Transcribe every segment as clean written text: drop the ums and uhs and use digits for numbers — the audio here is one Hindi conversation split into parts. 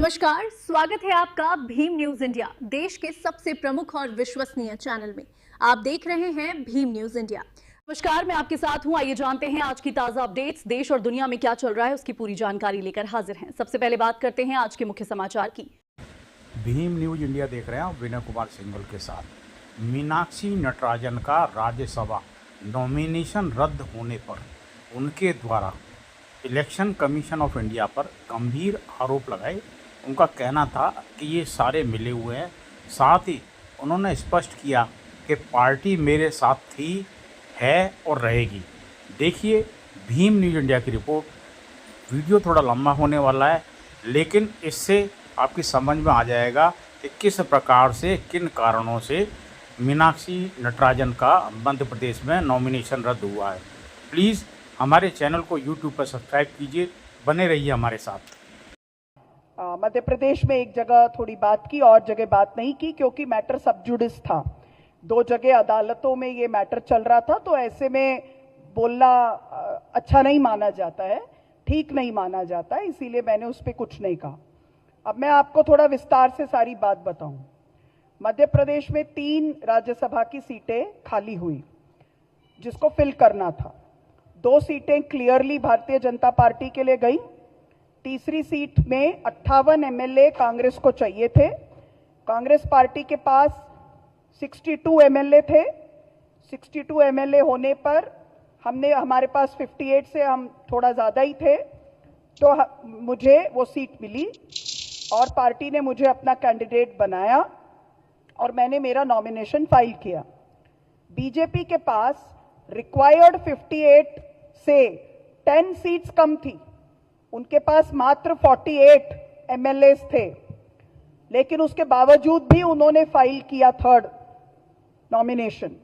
नमस्कार, स्वागत है आपका भीम न्यूज इंडिया, देश के सबसे प्रमुख और विश्वसनीय चैनल में। आप देख रहे हैं भीम न्यूज इंडिया। नमस्कार, मैं आपके साथ हूं। आइए जानते हैं आज की ताजा अपडेट्स। देश और दुनिया में क्या चल रहा है उसकी पूरी जानकारी लेकर हाजिर हैं। सबसे पहले बात करते हैं आज के मुख्य समाचार की। भीम न्यूज इंडिया देख रहे हैं विनय कुमार सिंघल के साथ। मीनाक्षी नटराजन का राज्यसभा नॉमिनेशन रद्द होने पर उनके द्वारा इलेक्शन कमीशन ऑफ इंडिया पर गंभीर आरोप लगाए। उनका कहना था कि ये सारे मिले हुए हैं। साथ ही उन्होंने स्पष्ट किया कि पार्टी मेरे साथ थी, है और रहेगी। देखिए भीम न्यूज इंडिया की रिपोर्ट। वीडियो थोड़ा लंबा होने वाला है, लेकिन इससे आपकी समझ में आ जाएगा कि किस प्रकार से, किन कारणों से मीनाक्षी नटराजन का मध्य प्रदेश में नॉमिनेशन रद्द हुआ है। प्लीज़ हमारे चैनल को यूट्यूब पर सब्सक्राइब कीजिए, बने रहिए हमारे साथ। मध्य प्रदेश में एक जगह थोड़ी बात की और जगह बात नहीं की, क्योंकि मैटर सब जुडिस था। दो जगह अदालतों में ये मैटर चल रहा था, तो ऐसे में बोलना अच्छा नहीं माना जाता है, ठीक नहीं माना जाता है, इसीलिए मैंने उस पर कुछ नहीं कहा। अब मैं आपको थोड़ा विस्तार से सारी बात बताऊं। मध्य प्रदेश में 3 राज्यसभा की सीटें खाली हुई जिसको फिल करना था। 2 सीटें क्लियरली भारतीय जनता पार्टी के लिए गई। तीसरी सीट में 58 एमएलए कांग्रेस को चाहिए थे। कांग्रेस पार्टी के पास 62 एमएलए थे। 62 एमएलए होने पर हमारे पास 58 से हम थोड़ा ज़्यादा ही थे, तो मुझे वो सीट मिली और पार्टी ने मुझे अपना कैंडिडेट बनाया और मैंने मेरा नॉमिनेशन फाइल किया। बीजेपी के पास रिक्वायर्ड 58 से 10 सीट्स कम थी, उनके पास मात्र 48 एमएलए थे, लेकिन उसके बावजूद भी उन्होंने फाइल किया 3rd नॉमिनेशन।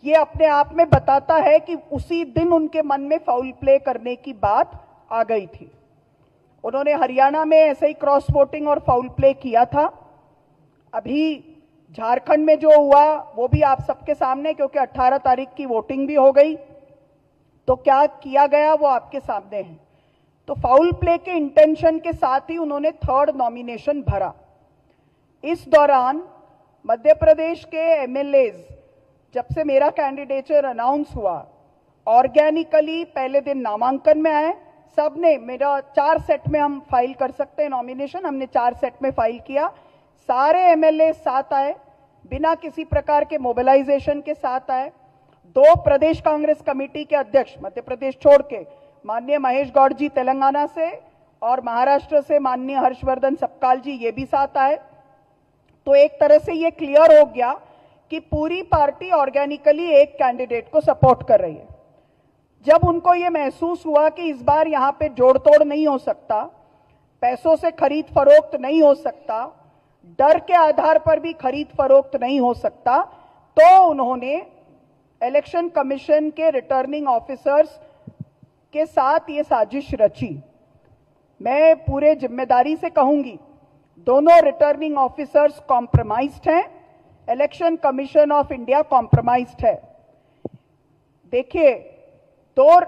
ये अपने आप में बताता है कि उसी दिन उनके मन में फाउल प्ले करने की बात आ गई थी। उन्होंने हरियाणा में ऐसे ही क्रॉस वोटिंग और फाउल प्ले किया था। अभी झारखंड में जो हुआ वो भी आप सबके सामने, क्योंकि 18 तारीख की वोटिंग भी हो गई, तो क्या किया गया वो आपके सामने है। तो फाउल प्ले के इंटेंशन के साथ ही उन्होंने 3rd नॉमिनेशन भरा। इस दौरान मध्य प्रदेश के एमएलएज, जब से मेरा कैंडिडेचर अनाउंस हुआ, ऑर्गेनिकली पहले दिन नामांकन में आए। सबने मेरा 4 सेट में हम फाइल कर सकते हैं नॉमिनेशन, हमने 4 सेट में फाइल किया। सारे एमएलए साथ आए, बिना किसी प्रकार के मोबिलाइजेशन के साथ आए। 2 प्रदेश कांग्रेस कमेटी के अध्यक्ष मध्य प्रदेश छोड़ के, माननीय महेश गौड़ जी तेलंगाना से और महाराष्ट्र से माननीय हर्षवर्धन सपकाल जी, ये भी साथ आए। तो एक तरह से ये क्लियर हो गया कि पूरी पार्टी ऑर्गेनिकली एक कैंडिडेट को सपोर्ट कर रही है। जब उनको ये महसूस हुआ कि इस बार यहाँ पे जोड़ तोड़ नहीं हो सकता, पैसों से खरीद फरोख्त नहीं हो सकता, डर के आधार पर भी खरीद फरोख्त नहीं हो सकता, तो उन्होंने इलेक्शन कमीशन के रिटर्निंग ऑफिसर्स के साथ ये साजिश रची। मैं पूरे जिम्मेदारी से कहूंगी, दोनों रिटर्निंग ऑफिसर्स कॉम्प्रोमाइज्ड हैं, election commission of India compromised है। देखिए, 2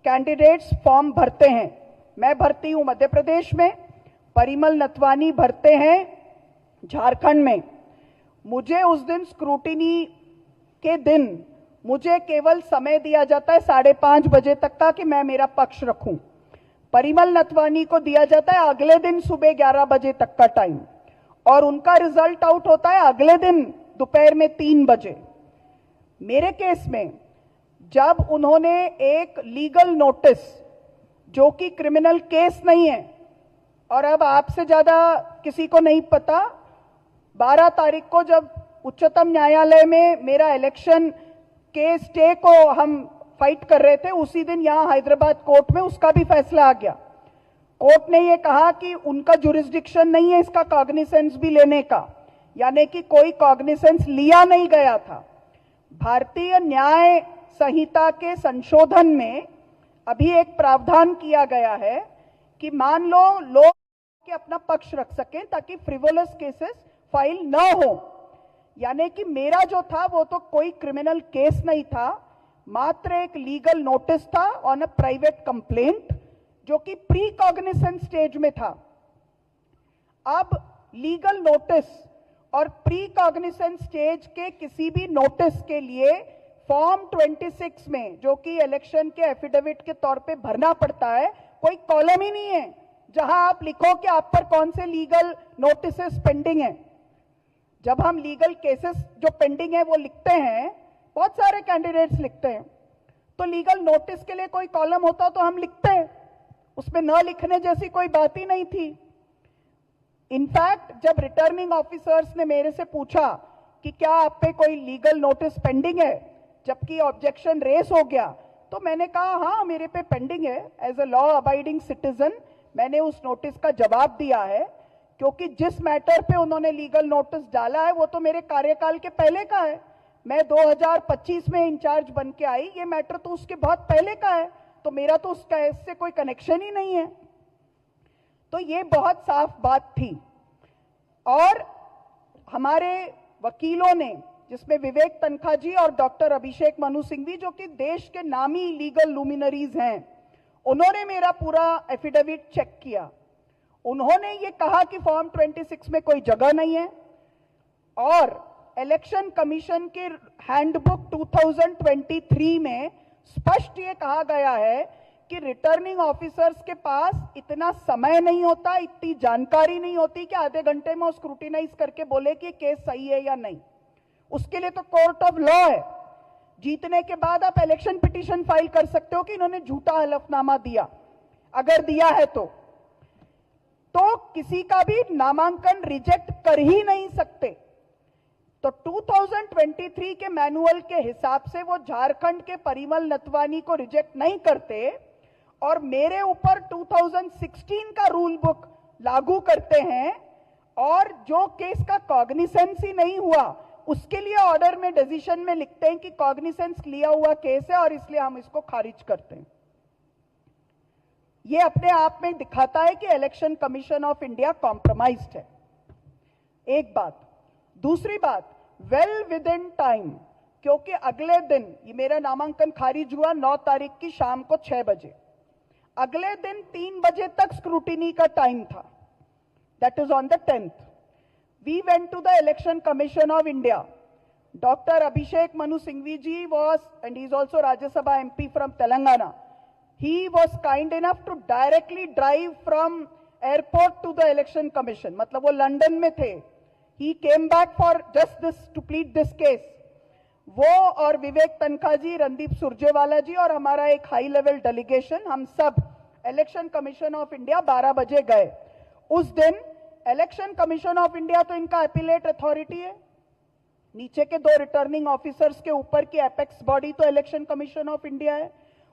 कैंडिडेट्स फॉर्म भरते हैं। मैं भरती हूं मध्य प्रदेश में, परिमल नथवानी भरते हैं झारखंड में। मुझे उस दिन स्क्रूटिनी के दिन मुझे केवल समय दिया जाता है 5:30 बजे तक का कि मैं मेरा पक्ष रखूं। परिमल नथवानी को दिया जाता है अगले दिन सुबह 11 बजे तक का टाइम, और उनका रिजल्ट आउट होता है अगले दिन दोपहर में 3 बजे। मेरे केस में जब उन्होंने एक लीगल नोटिस, जो कि क्रिमिनल केस नहीं है, और अब आपसे ज्यादा किसी को नहीं पता, 12 तारीख को जब उच्चतम न्यायालय में मेरा इलेक्शन के स्टे को हम फाइट कर रहे थे, उसी दिन यहां हैदराबाद कोर्ट में उसका भी फैसला आ गया। कोर्ट ने यह कहा कि उनका जुरिस्डिक्शन नहीं है इसका कॉग्निसेंस भी लेने का, यानी कि कोई कॉग्निसेंस लिया नहीं गया था। भारतीय न्याय संहिता के संशोधन में अभी एक प्रावधान किया गया है कि मान लो लोग के अपना पक्ष रख सकें ताकि फ्रिवोलस केसेस फाइल न हो। यानी कि मेरा जो था वो तो कोई क्रिमिनल केस नहीं था, मात्र एक लीगल नोटिस था ऑन अ प्राइवेट कंप्लेंट, जो कि प्री कॉग्निसेंस स्टेज में था। अब लीगल नोटिस और प्री कॉग्निसेंस स्टेज के किसी भी नोटिस के लिए फॉर्म 26 में, जो कि इलेक्शन के एफिडेविट के तौर पे भरना पड़ता है, कोई कॉलम ही नहीं है जहां आप लिखो कि आप पर कौन से लीगल नोटिसेस पेंडिंग है। जब हम लीगल केसेस जो पेंडिंग है वो लिखते हैं, बहुत सारे कैंडिडेट्स लिखते हैं, तो लीगल नोटिस के लिए कोई कॉलम होता तो हम लिखते हैं, उसमें न लिखने जैसी कोई बात ही नहीं थी। इनफैक्ट जब रिटर्निंग ऑफिसर्स ने मेरे से पूछा कि क्या आप पे कोई लीगल नोटिस पेंडिंग है, जबकि ऑब्जेक्शन रेस हो गया, तो मैंने कहा हाँ मेरे पे पेंडिंग है। As a law abiding citizen मैंने उस नोटिस का जवाब दिया है, क्योंकि जिस मैटर पे उन्होंने लीगल नोटिस डाला है वो तो मेरे कार्यकाल के पहले का है। मैं 2025 में इंचार्ज बन के आई, ये मैटर तो उसके बहुत पहले का है, तो मेरा तो उसका इससे कोई कनेक्शन ही नहीं है। तो ये बहुत साफ बात थी। और हमारे वकीलों ने, जिसमें विवेक तनखा जी और डॉक्टर अभिषेक मनु सिंघवी, जो कि देश के नामी लीगल लुमिनरीज हैं, उन्होंने मेरा पूरा एफिडेविट चेक किया। उन्होंने ये कहा कि फॉर्म 26 में कोई जगह नहीं है, और इलेक्शन कमीशन के हैंडबुक 2023 में स्पष्ट ये कहा गया है कि रिटर्निंग ऑफिसर्स के पास इतना समय नहीं होता, इतनी जानकारी नहीं होती कि आधे घंटे में वो स्क्रूटिनाइज करके बोले कि केस सही है या नहीं। उसके लिए तो कोर्ट ऑफ लॉ है। जीतने के बाद आप इलेक्शन पिटीशन फाइल कर सकते हो कि इन्होंने झूठा हलफनामा दिया, अगर दिया है तो किसी का भी नामांकन रिजेक्ट कर ही नहीं सकते। तो 2023 के मैनुअल के हिसाब से वो झारखंड के परिमल नथवानी को रिजेक्ट नहीं करते, और मेरे ऊपर 2016 का रूल बुक लागू करते हैं, और जो केस का कॉग्निसेंस ही नहीं हुआ उसके लिए ऑर्डर में डिसीजन में लिखते हैं कि कॉग्निसेंस लिया हुआ केस है और इसलिए हम इसको खारिज करते हैं। ये अपने आप में दिखाता है कि election commission of India compromised है। एक बात। दूसरी बात, वेल विद इन टाइम, क्योंकि अगले दिन ये मेरा नामांकन खारिज हुआ 9 तारीख की शाम को 6 बजे, अगले दिन 3 बजे तक स्क्रूटिनी का टाइम था, that is on the 10th। We went to the election commission of India. Doctor Abhishek Manu Singhvi ji was, and he is also Rajya Sabha MP from Telangana, he was kind enough to directly drive from airport to the election commission, मतलब वो लंदन में थे। He came back for just this, to plead this case। वो और विवेक तनखा जी, रणदीप सुरजेवाला जी और हमारा एक हाई लेवल डेलीगेशन, हम सब इलेक्शन कमीशन ऑफ इंडिया 12 बजे गए। उस दिन इलेक्शन कमीशन ऑफ इंडिया तो इनका अपीलेट अथॉरिटी है, नीचे के 2 रिटर्निंग ऑफिसर्स के ऊपर की एपेक्स बॉडी तो इलेक्शन कमीशन ऑफ इंडिया है।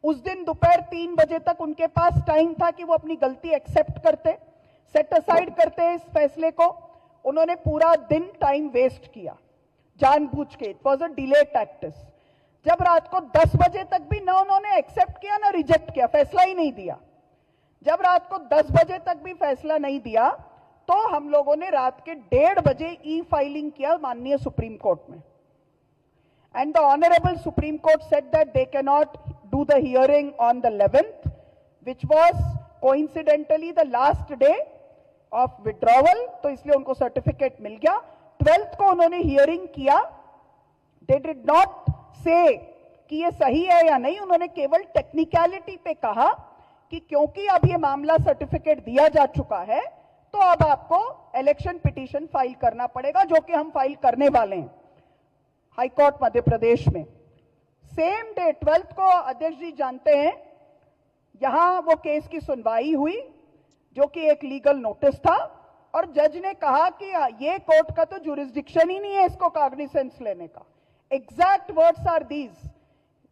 उस दिन दोपहर 3 बजे तक उनके पास टाइम था कि वो अपनी गलती एक्सेप्ट करते, सेट असाइड करते इस फैसले को। उन्होंने पूरा दिन टाइम वेस्ट किया जानबूझ के। It was a delay tactics. जब रात को 10 बजे तक भी ना उन्होंने एक्सेप्ट किया ना रिजेक्ट किया, फैसला ही नहीं दिया। जब रात को 10 बजे तक भी फैसला नहीं दिया तो हम लोगों ने रात के 1:30 बजे ई फाइलिंग किया माननीय सुप्रीम कोर्ट में, and the honourable supreme court said that they can not do the hearing on the 11th, which was coincidentally the last day of withdrawal, तो इसलिए उनको सर्टिफिकेट मिल गया। 12th को उन्होंने हियरिंग किया। दे डिड नॉट से कि ये सही है या नहीं, उन्होंने केवल टेक्निकलिटी पे कहा कि क्योंकि अब ये मामला सर्टिफिकेट दिया जा चुका है तो अब आपको इलेक्शन पिटीशन फाइल करना पड़ेगा, जो कि हम फाइल करने वाले हैं हाई कोर्ट मध्य प्रदेश में। सेम डे 12th को अध्यक्ष जी जानते हैं यहां वो केस की सुनवाई हुई, जो कि एक लीगल नोटिस था, और जज ने कहा कि ये कोर्ट का तो जुरिस्डिक्शन ही नहीं है इसको कॉग्निसेंस लेने का। Exact words are these,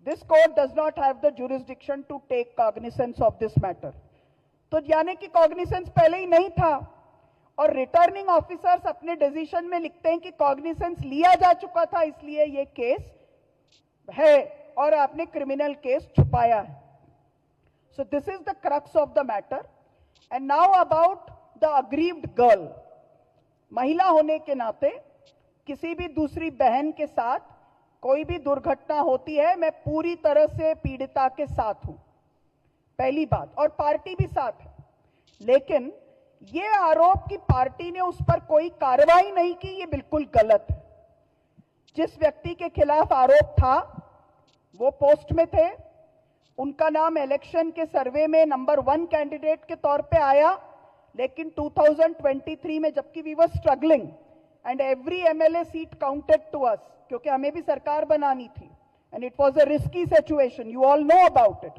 this court does not have the jurisdiction to take cognizance of this matter. तो यानी कि कॉग्निसेंस पहले ही नहीं था, और रिटर्निंग ऑफिसर्स अपने डिसीजन में लिखते हैं कि कॉग्निसेंस लिया जा चुका था इसलिए ये केस है, और आपने क्रिमिनल केस छुपाया है। So this is the crux of the matter. And now about the aggrieved girl. महिला होने के नाते किसी भी दूसरी बहन के साथ कोई भी दुर्घटना होती है, मैं पूरी तरह से पीड़िता के साथ हूं, पहली बात, और पार्टी भी साथ है। लेकिन ये आरोप कि पार्टी ने उस पर कोई कार्रवाई नहीं की, ये बिल्कुल गलत है। जिस व्यक्ति के खिलाफ आरोप था वो पोस्ट में थे, उनका नाम इलेक्शन के सर्वे में नंबर 1 कैंडिडेट के तौर पे आया, लेकिन 2023 में जबकि we were struggling and every MLA seat counted to us, क्योंकि हमें भी सरकार बनानी थी and it was a risky situation, you all know about it,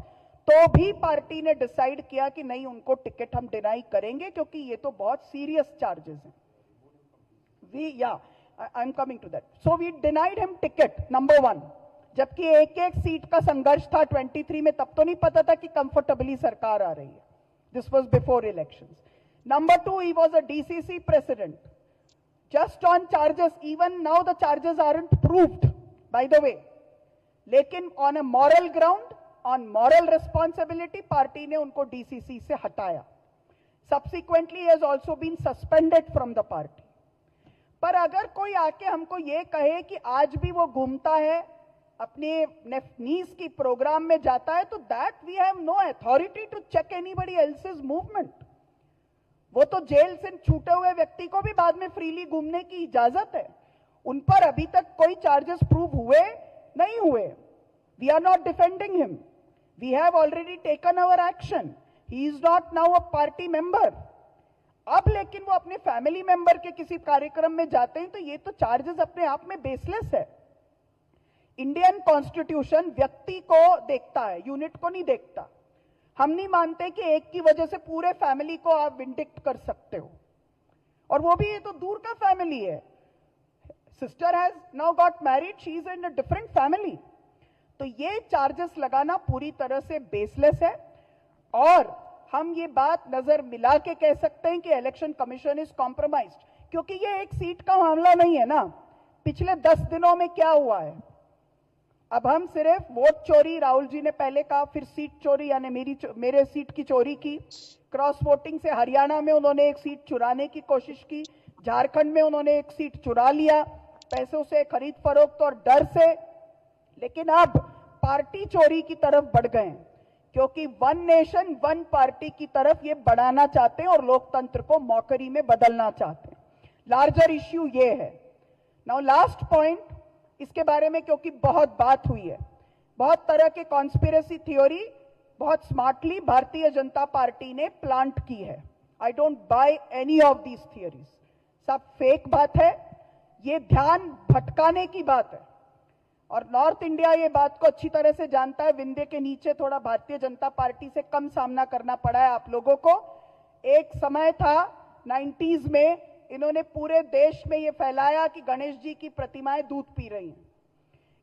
तो भी पार्टी ने डिसाइड किया कि नहीं, उनको टिकट हम डिनाई करेंगे क्योंकि ये तो बहुत सीरियस चार्जेस हैं। I am coming to that. So we denied him ticket number 1, जबकि एक एक सीट का संघर्ष था 23 में, तब तो नहीं पता था कि कंफर्टेबली सरकार आ रही है। This was before elections. Number 2, he was a DCC president just on charges, even now the charges aren't proved, by the way, लेकिन on a moral ground, on moral responsibility, party ने उनको डीसीसी से हटाया। Subsequently he has also been suspended from the party। पर अगर कोई आके हमको ये कहे कि आज भी वो घूमता है, अपने नीस की प्रोग्राम में जाता है, तो that we have no authority to check anybody else's movement। वो तो जेल से छूटे हुए व्यक्ति को भी बाद में फ्रीली घूमने की इजाजत है। उन पर अभी तक कोई चार्जेस प्रूव हुए नहीं हुए। We are not defending him, we have already taken our action, he is not now a party member. अब लेकिन वो अपने फैमिली मेंबर के किसी कार्यक्रम में जाते हैं तो ये तो चार्जेस अपने आप में बेसलेस है। इंडियन कॉन्स्टिट्यूशन व्यक्ति को देखता है, यूनिट को नहीं देखता। हम नहीं मानते कि एक की वजह से पूरे फैमिली को आप विंडिक्ट कर सकते हो, और वो भी ये तो दूर का फैमिली है। Sister has now got married, she is in a different family. तो ये चार्जेस लगाना पूरी तरह से बेसलेस है, और हम ये बात नजर मिला के कह सकते हैं कि इलेक्शन कमीशन इज कॉम्प्रोमाइज्ड, क्योंकि ये एक सीट का मामला नहीं है ना। पिछले 10 दिनों में क्या हुआ है? अब हम सिर्फ वोट चोरी, राहुल जी ने पहले कहा, फिर सीट चोरी यानी मेरे सीट की चोरी की, क्रॉस वोटिंग से हरियाणा में उन्होंने एक सीट चुराने की कोशिश की, झारखंड में उन्होंने एक सीट चुरा लिया पैसों से, खरीद फरोख्त और डर से। लेकिन अब पार्टी चोरी की तरफ बढ़ गए हैं, क्योंकि 1 नेशन 1 पार्टी की तरफ ये बढ़ाना चाहते हैं और लोकतंत्र को मौकरी में बदलना चाहते हैं। लार्जर इश्यू ये है। नाउ लास्ट पॉइंट इसके बारे में, क्योंकि बहुत बात हुई है, बहुत तरह के कॉन्स्पिरेसी थ्योरी बहुत स्मार्टली भारतीय जनता पार्टी ने प्लांट की है। I don't by any of these theories, सब फेक बात है, ये ध्यान भटकाने की बात है। और नॉर्थ इंडिया ये बात को अच्छी तरह से जानता है। विंध्य के नीचे थोड़ा भारतीय जनता पार्टी से कम सामना करना पड़ा है आप लोगों को। एक समय था 90s में, इन्होंने पूरे देश में ये फैलाया कि गणेश जी की प्रतिमाएं दूध पी रही हैं।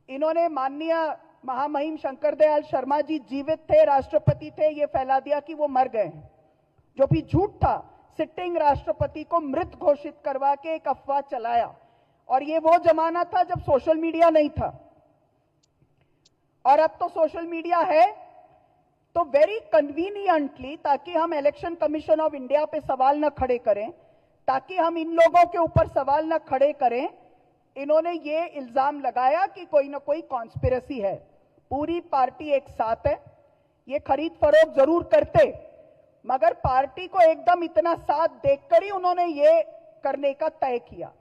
इन्होंने माननीय महामहिम शंकर दयाल शर्मा जी जीवित थे, राष्ट्रपति थे, ये फैला दिया कि वो मर गए हैं, जो भी झूठ था। सिटिंग राष्ट्रपति को मृत घोषित करवा के एक अफवाह चलाया, और ये वो जमाना था जब सोशल मीडिया नहीं था, और अब तो सोशल मीडिया है। तो वेरी कन्वीनियंटली, ताकि हम इलेक्शन कमीशन ऑफ इंडिया पे सवाल न खड़े करें, ताकि हम इन लोगों के ऊपर सवाल न खड़े करें, इन्होंने ये इल्जाम लगाया कि कोई ना कोई कॉन्स्पिरेसी है। पूरी पार्टी एक साथ है, ये खरीद फरोख्त जरूर करते, मगर पार्टी को एकदम इतना साथ देखकर ही उन्होंने ये करने का तय किया।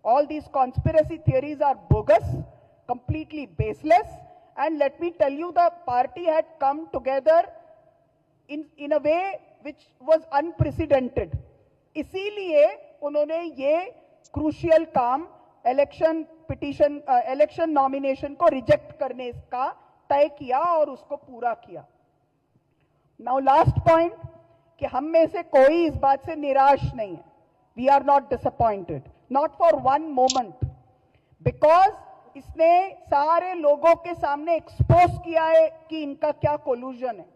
All these conspiracy theories are bogus, completely baseless, and let me tell you, the party had come together in a way which was unprecedented. इसीलिए उन्होंने ये क्रूशियल काम इलेक्शन नॉमिनेशन को रिजेक्ट करने का तय किया और उसको पूरा किया। नाउ लास्ट पॉइंट, कि हम में से कोई इस बात से निराश नहीं है। We are not disappointed, not for 1 moment, because इसने सारे लोगों के सामने एक्सपोज किया है कि इनका क्या कोलूजन है।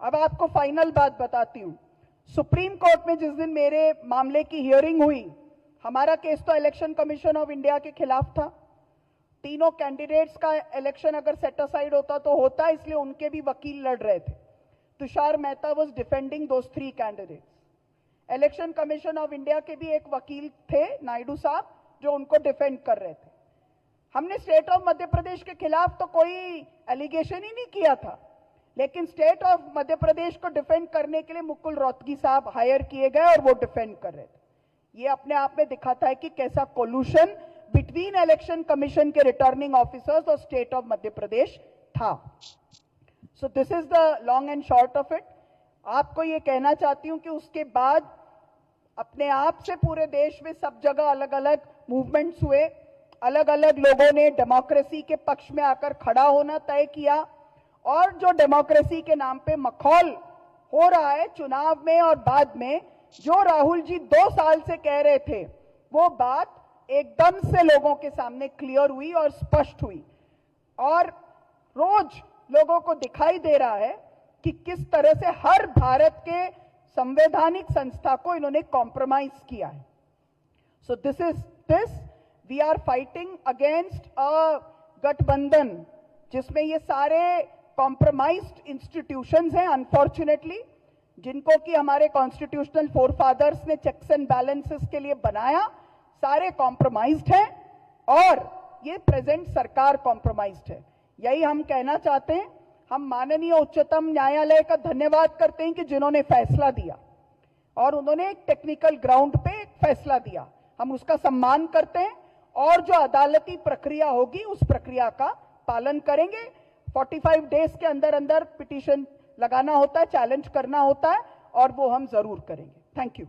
अब आपको फाइनल बात बताती हूं। सुप्रीम कोर्ट में जिस दिन मेरे मामले की हियरिंग हुई, हमारा केस तो इलेक्शन कमीशन ऑफ इंडिया के खिलाफ था। तीनों कैंडिडेट्स का इलेक्शन अगर सेट असाइड होता तो होता, इसलिए उनके भी वकील लड़ रहे थे। Tushar Mehta was defending those 3 candidates. Election commission of India के भी एक वकील थे, नायडू साहब, जो उनको डिफेंड कर रहे थे। हमने स्टेट ऑफ मध्य प्रदेश के खिलाफ तो कोई एलिगेशन ही नहीं किया था, लेकिन स्टेट ऑफ मध्य प्रदेश को डिफेंड करने के लिए मुकुल रोहतगी साहब हायर किए गए और वो डिफेंड कर रहे थे। ये अपने आप में दिखाता है कि कैसा कोल्यूशन बिटवीन इलेक्शन कमीशन के रिटर्निंग ऑफिसर्स और स्टेट ऑफ मध्य प्रदेश था। So this is the long and short of it. आपको ये कहना चाहती हूं कि उसके बाद अपने आप से पूरे देश में सब जगह अलग अलग मूवमेंट्स हुए, अलग अलग लोगों ने डेमोक्रेसी के पक्ष में आकर खड़ा होना तय किया, और जो डेमोक्रेसी के नाम पे मखौल हो रहा है चुनाव में और बाद में, जो राहुल जी 2 साल से कह रहे थे, वो बात एकदम से लोगों के सामने क्लियर हुई और स्पष्ट हुई, और रोज लोगों को दिखाई दे रहा है कि किस तरह से हर भारत के संवैधानिक संस्था को इन्होंने कॉम्प्रोमाइज किया है। So this we are fighting against a गठबंधन जिसमें ये सारे कॉम्प्रोमाइज्ड इंस्टीट्यूशंस हैं, अनफॉर्चुनेटली, जिनको कि हमारे कॉन्स्टिट्यूशनल फोरफादर्स ने चेक्स एंड बैलेंसेस के लिए बनाया, सारे कॉम्प्रोमाइज्ड हैं, और ये प्रेजेंट सरकार कॉम्प्रोमाइज्ड है। यही हम कहना चाहते हैं। हम माननीय उच्चतम न्यायालय का धन्यवाद करते हैं कि जिन्होंने फैसला दिया, और उन्होंने एक टेक्निकल ग्राउंड पे एक फैसला दिया, हम उसका सम्मान करते हैं, और जो अदालती प्रक्रिया होगी उस प्रक्रिया का पालन करेंगे। 45 डेज के अंदर अंदर पिटीशन लगाना होता है, चैलेंज करना होता है, और वो हम जरूर करेंगे। Thank you.